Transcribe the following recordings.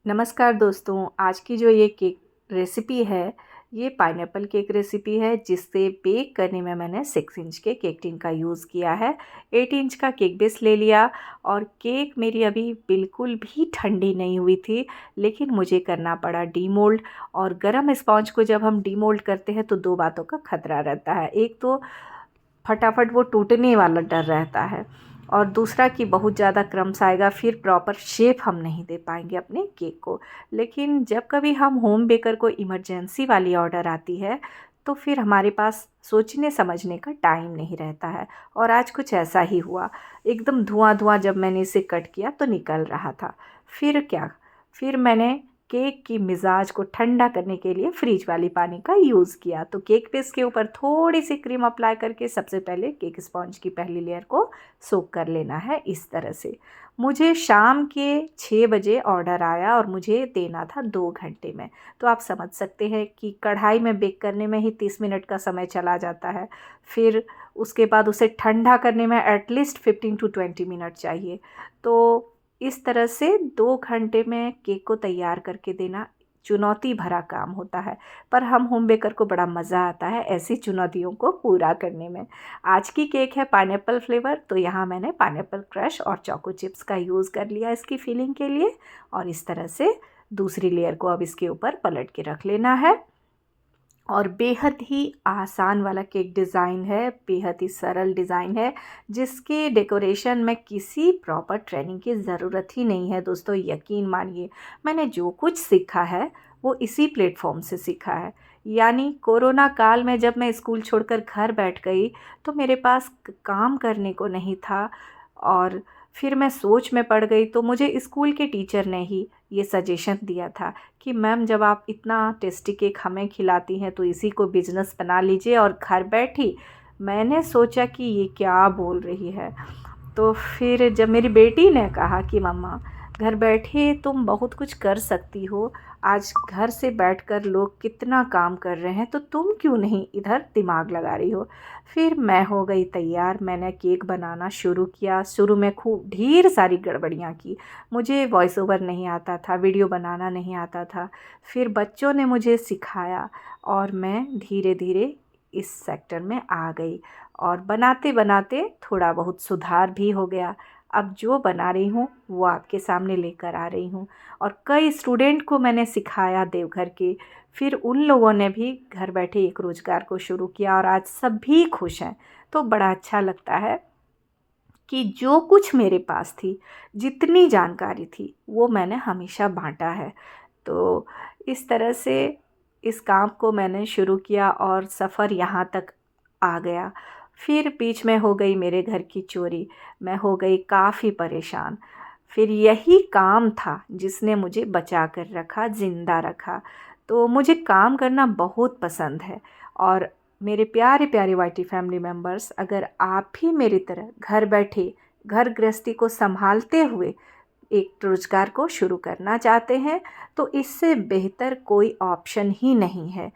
नमस्कार दोस्तों, आज की जो ये केक रेसिपी है, ये पाइनएप्पल केक रेसिपी है जिससे बेक करने में मैंने 6 इंच के केक टिन का यूज़ किया है। 8 इंच का केक बेस ले लिया और केक मेरी अभी बिल्कुल भी ठंडी नहीं हुई थी, लेकिन मुझे करना पड़ा डीमोल्ड। और गरम स्पॉन्ज को जब हम डीमोल्ड करते हैं तो 2 बातों का खतरा रहता है। एक तो फटाफट वो टूटने वाला डर रहता है और दूसरा कि बहुत ज़्यादा क्रम्स आएगा, फिर प्रॉपर शेप हम नहीं दे पाएंगे अपने केक को। लेकिन जब कभी हम होम बेकर को इमरजेंसी वाली ऑर्डर आती है तो फिर हमारे पास सोचने समझने का टाइम नहीं रहता है। और आज कुछ ऐसा ही हुआ, एकदम धुआं धुआं जब मैंने इसे कट किया तो निकल रहा था। फिर क्या, फिर मैंने केक की मिजाज को ठंडा करने के लिए फ्रिज वाली पानी का यूज़ किया। तो केक बेस के ऊपर थोड़ी सी क्रीम अप्लाई करके सबसे पहले केक स्पॉन्ज की पहली लेयर को सोक कर लेना है इस तरह से। मुझे शाम के 6 बजे ऑर्डर आया और मुझे देना था 2 घंटे में। तो आप समझ सकते हैं कि कढ़ाई में बेक करने में ही 30 मिनट का समय चला जाता है। फिर उसके बाद उसे ठंडा करने में एटलीस्ट 15 टू 20 मिनट चाहिए। तो इस तरह से 2 घंटे में केक को तैयार करके देना चुनौती भरा काम होता है, पर हम होम बेकर को बड़ा मज़ा आता है ऐसी चुनौतियों को पूरा करने में। आज की केक है पाइनएप्पल फ्लेवर, तो यहाँ मैंने पाइनएप्पल क्रश और चोको चिप्स का यूज़ कर लिया इसकी फिलिंग के लिए। और इस तरह से दूसरी लेयर को अब इसके ऊपर पलट के रख लेना है। और बेहद ही आसान वाला केक डिज़ाइन है, बेहद ही सरल डिज़ाइन है जिसके डेकोरेशन में किसी प्रॉपर ट्रेनिंग की ज़रूरत ही नहीं है। दोस्तों यकीन मानिए, मैंने जो कुछ सीखा है वो इसी प्लेटफॉर्म से सीखा है। यानी कोरोना काल में जब मैं स्कूल छोड़कर घर बैठ गई तो मेरे पास काम करने को नहीं था और फिर मैं सोच में पड़ गई। तो मुझे स्कूल के टीचर ने ही ये सजेशन दिया था कि मैम, जब आप इतना टेस्टी केक हमें खिलाती हैं तो इसी को बिजनेस बना लीजिए और घर बैठी। मैंने सोचा कि ये क्या बोल रही है। तो फिर जब मेरी बेटी ने कहा कि मम्मा, घर बैठे तुम बहुत कुछ कर सकती हो, आज घर से बैठकर लोग कितना काम कर रहे हैं, तो तुम क्यों नहीं इधर दिमाग लगा रही हो। फिर मैं हो गई तैयार, मैंने केक बनाना शुरू किया। शुरू में खूब ढेर सारी गड़बड़ियाँ की। मुझे वॉइस ओवर नहीं आता था, वीडियो बनाना नहीं आता था। फिर बच्चों ने मुझे सिखाया और मैं धीरे धीरे इस सेक्टर में आ गई और बनाते बनाते थोड़ा बहुत सुधार भी हो गया। अब जो बना रही हूँ वो आपके सामने लेकर आ रही हूँ। और कई स्टूडेंट को मैंने सिखाया देवघर के, फिर उन लोगों ने भी घर बैठे एक रोज़गार को शुरू किया और आज सभी खुश हैं। तो बड़ा अच्छा लगता है कि जो कुछ मेरे पास थी, जितनी जानकारी थी, वो मैंने हमेशा बाँटा है। तो इस तरह से इस काम को मैंने शुरू किया और सफ़र यहाँ तक आ गया। फिर बीच में हो गई मेरे घर की चोरी, मैं हो गई काफ़ी परेशान। फिर यही काम था जिसने मुझे बचा कर रखा, ज़िंदा रखा। तो मुझे काम करना बहुत पसंद है। और मेरे प्यारे प्यारे वाईटी फैमिली मेम्बर्स, अगर आप भी मेरी तरह घर बैठे घर गृहस्थी को संभालते हुए एक रोज़गार को शुरू करना चाहते हैं तो इससे बेहतर कोई ऑप्शन ही नहीं है।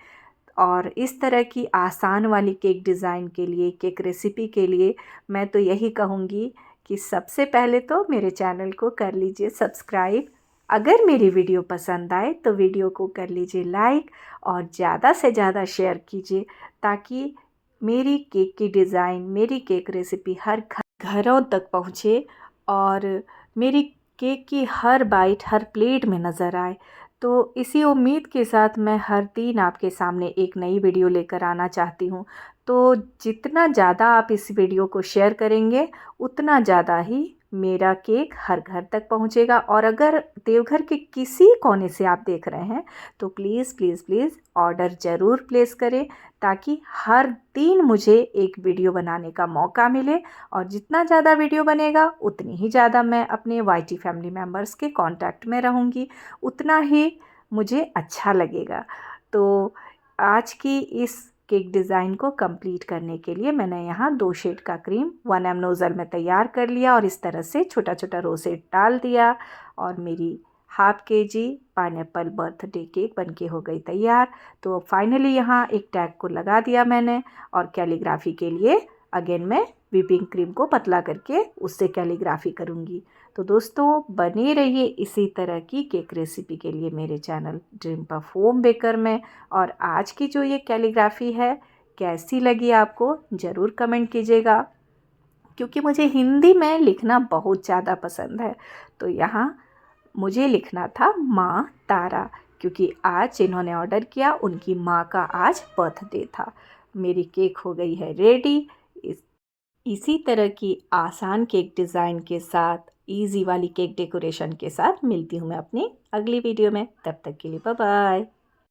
और इस तरह की आसान वाली केक डिज़ाइन के लिए, केक रेसिपी के लिए मैं तो यही कहूँगी कि सबसे पहले तो मेरे चैनल को कर लीजिए सब्सक्राइब। अगर मेरी वीडियो पसंद आए तो वीडियो को कर लीजिए लाइक और ज़्यादा से ज़्यादा शेयर कीजिए, ताकि मेरी केक की डिज़ाइन, मेरी केक रेसिपी हर घरों तक पहुँचे और मेरी केक की हर बाइट हर प्लेट में नज़र आए। तो इसी उम्मीद के साथ मैं हर दिन आपके सामने एक नई वीडियो लेकर आना चाहती हूँ। तो जितना ज़्यादा आप इस वीडियो को शेयर करेंगे, उतना ज़्यादा ही मेरा केक हर घर तक पहुँचेगा। और अगर देवघर के किसी कोने से आप देख रहे हैं तो प्लीज़ प्लीज़ प्लीज़ ऑर्डर ज़रूर प्लेस करें, ताकि हर दिन मुझे एक वीडियो बनाने का मौका मिले। और जितना ज़्यादा वीडियो बनेगा उतनी ही ज़्यादा मैं अपने वाईटी फैमिली मेम्बर्स के कांटेक्ट में रहूँगी, उतना ही मुझे अच्छा लगेगा। तो आज की इस केक डिज़ाइन को कंप्लीट करने के लिए मैंने यहाँ 2 शेड का क्रीम 1 एम नोज़ल में तैयार कर लिया और इस तरह से छोटा छोटा रोसेट डाल दिया और मेरी half KG pineapple birthday cake बनके हो गई तैयार। तो फाइनली यहाँ एक टैग को लगा दिया मैंने और कैलीग्राफी के लिए अगेन मैं व्हिपिंग क्रीम को पतला करके उससे कैलीग्राफी करूँगी। तो दोस्तों बने रहिए इसी तरह की केक रेसिपी के लिए मेरे channel dream puff home baker में। और आज की जो ये कैलीग्राफी है कैसी लगी आपको ज़रूर कमेंट कीजिएगा, क्योंकि मुझे हिंदी में लिखना बहुत ज़्यादा पसंद है। तो यहाँ मुझे लिखना था माँ तारा, क्योंकि आज जिन्होंने ऑर्डर किया उनकी माँ का आज बर्थडे था। मेरी केक हो गई है रेडी। इसी तरह की आसान केक डिज़ाइन के साथ, इजी वाली केक डेकोरेशन के साथ मिलती हूँ मैं अपनी अगली वीडियो में। तब तक के लिए बाय बाय।